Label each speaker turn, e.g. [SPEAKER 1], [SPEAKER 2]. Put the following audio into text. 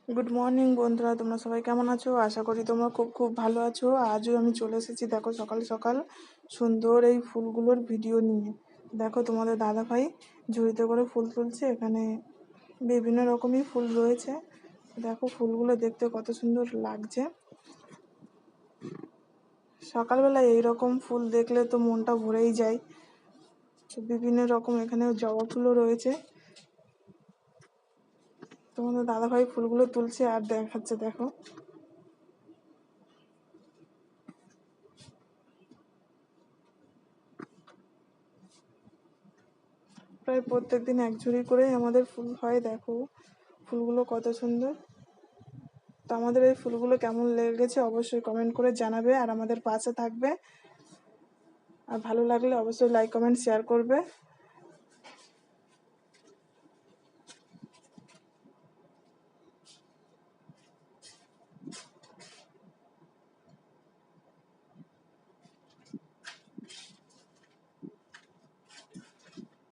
[SPEAKER 1] Good morning বন্ধুরা, তোমরা সবাই কেমন আছো? আশা করি তোমরা খুব খুব ভালো আছো। আজও আমি চলে এসেছি, দেখো, সকাল সকাল সুন্দর এই ফুলগুলোর ভিডিও নিয়ে। দেখো, তোমাদের দাদা ভাই ঝুড়িতে করে ফুল তুলছে। এখানে বিভিন্ন রকমই ফুল রয়েছে। দেখো, ফুলগুলো দেখতে কত সুন্দর লাগছে। সকালবেলা এইরকম ফুল দেখলে তো মনটা ভরেই যায়। তো বিভিন্ন রকম এখানে জবা ফুলও রয়েছে। তোমাদের দাদা ভাই ফুলগুলো তুলছে আর দেখাচ্ছে, দেখো। প্রায় প্রত্যেকদিন এক ঝুড়ি করেই আমাদের ফুল হয়। দেখো ফুলগুলো কত সুন্দর। তো আমাদের এই ফুলগুলো কেমন লেগেছে অবশ্যই কমেন্ট করে জানাবে, আর আমাদের পাশে থাকবে। আর ভালো লাগলে অবশ্যই লাইক কমেন্ট শেয়ার করবে।